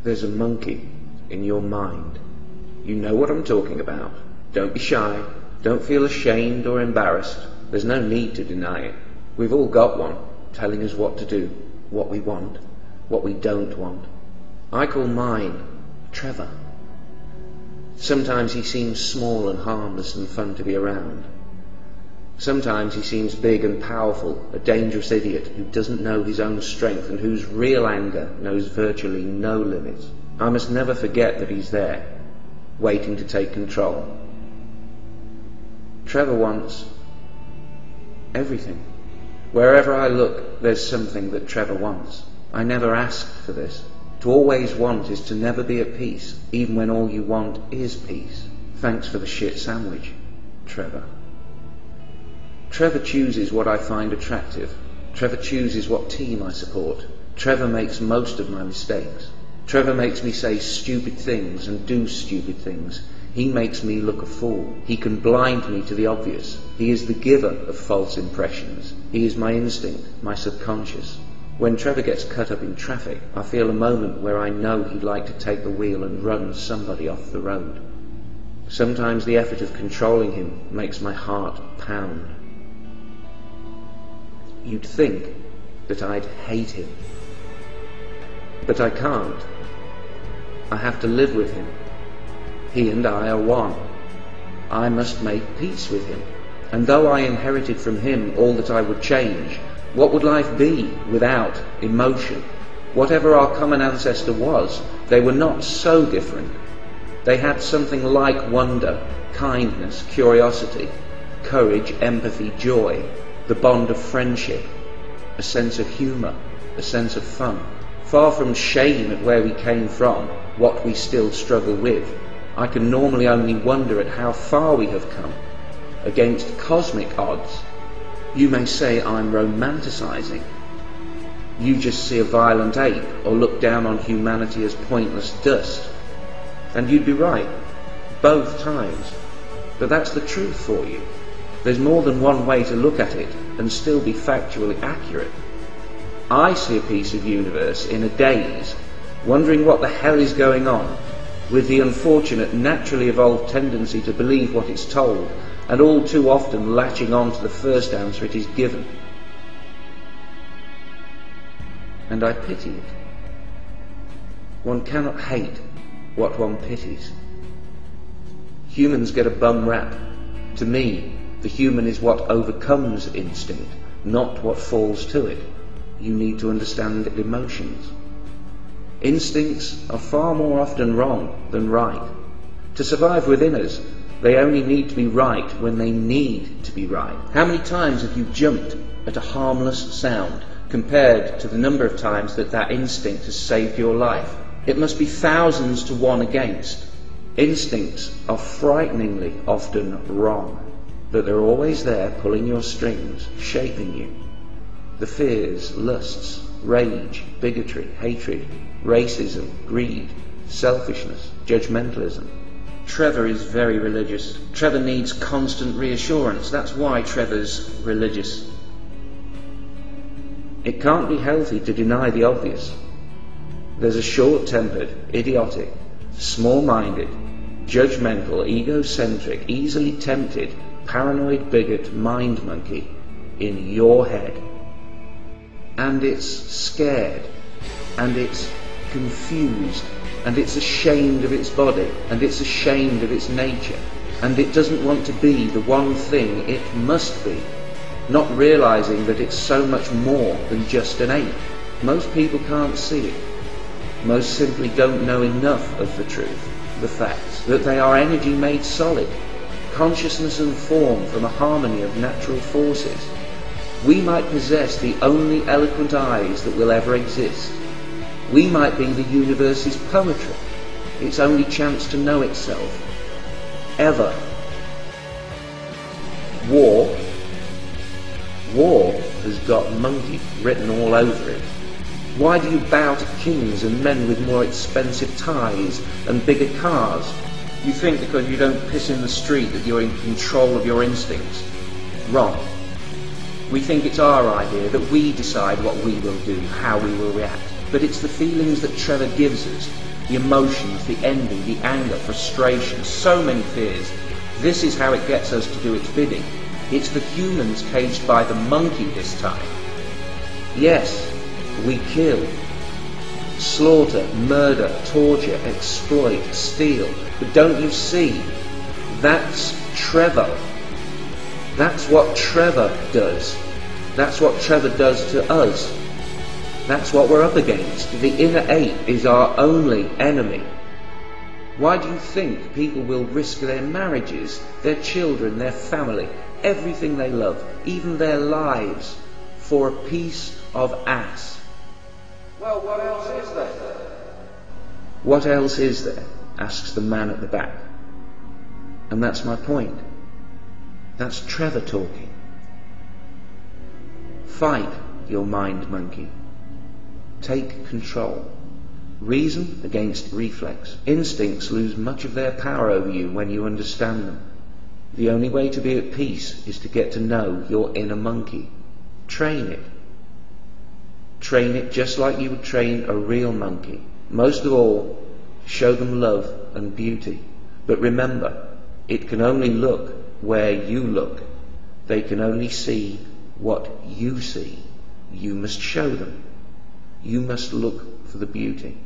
There's a monkey in your mind. You know what I'm talking about. Don't be shy. Don't feel ashamed or embarrassed. There's no need to deny it. We've all got one, telling us what to do, what we want, what we don't want. I call mine Trevor. Sometimes he seems small and harmless and fun to be around. Sometimes he seems big and powerful, a dangerous idiot who doesn't know his own strength and whose real anger knows virtually no limits. I must never forget that he's there, waiting to take control. Trevor wants everything. Wherever I look, there's something that Trevor wants. I never asked for this. To always want is to never be at peace, even when all you want is peace. Thanks for the shit sandwich, Trevor. Trevor chooses what I find attractive. Trevor chooses what team I support. Trevor makes most of my mistakes. Trevor makes me say stupid things and do stupid things. He makes me look a fool. He can blind me to the obvious. He is the giver of false impressions. He is my instinct, my subconscious. When Trevor gets cut up in traffic, I feel a moment where I know he'd like to take the wheel and run somebody off the road. Sometimes the effort of controlling him makes my heart pound. You'd think that I'd hate him. But I can't. I have to live with him. He and I are one. I must make peace with him. And though I inherited from him all that I would change, what would life be without emotion? Whatever our common ancestor was, they were not so different. They had something like wonder, kindness, curiosity, courage, empathy, joy, the bond of friendship, a sense of humour, a sense of fun. Far from shame at where we came from, what we still struggle with, I can normally only wonder at how far we have come, against cosmic odds. You may say I'm romanticising. You just see a violent ape or look down on humanity as pointless dust. And you'd be right, both times. But that's the truth for you. There's more than one way to look at it and still be factually accurate. I see a piece of universe in a daze, wondering what the hell is going on, with the unfortunate naturally evolved tendency to believe what it's told, and all too often latching on to the first answer it is given. And I pity it. One cannot hate what one pities. Humans get a bum rap. To me, the human is what overcomes instinct, not what falls to it. You need to understand emotions. Instincts are far more often wrong than right. To survive within us, they only need to be right when they need to be right. How many times have you jumped at a harmless sound compared to the number of times that instinct has saved your life? It must be thousands to one against. Instincts are frighteningly often wrong, but they're always there pulling your strings, shaping you. The fears, lusts, rage, bigotry, hatred, racism, greed, selfishness, judgmentalism. Trevor is very religious. Trevor needs constant reassurance. That's why Trevor's religious. It can't be healthy to deny the obvious. There's a short-tempered, idiotic, small-minded, judgmental, egocentric, easily tempted, paranoid bigot mind monkey in your head. And it's scared, and it's confused, and it's ashamed of its body, and it's ashamed of its nature, and it doesn't want to be the one thing it must be, not realizing that it's so much more than just an ape. Most people can't see it. Most simply don't know enough of the truth, the facts, that they are energy made solid, consciousness and form from a harmony of natural forces. We might possess the only eloquent eyes that will ever exist. We might be the universe's poetry, its only chance to know itself. Ever. War has got monkey written all over it. Why do you bow to kings and men with more expensive ties and bigger cars? You think because you don't piss in the street that you're in control of your instincts. Wrong. We think it's our idea, that we decide what we will do, how we will react. But it's the feelings that Trevor gives us, the emotions, the envy, the anger, frustration, so many fears. This is how it gets us to do its bidding. It's the humans caged by the monkey this time. Yes, we kill, slaughter, murder, torture, exploit, steal. But don't you see? That's Trevor. That's what Trevor does. That's what Trevor does to us. That's what we're up against. The inner ape is our only enemy. Why do you think people will risk their marriages, their children, their family, everything they love, even their lives, for a piece of ass? Well, what else is there? What else is there? Asks the man at the back. And that's my point. That's Trevor talking. Fight your mind, monkey. Take control. Reason against reflex. Instincts lose much of their power over you when you understand them. The only way to be at peace is to get to know your inner monkey. Train it. Train it just like you would train a real monkey. Most of all, show them love and beauty. But remember, it can only look where you look. They can only see what you see. You must show them. You must look for the beauty.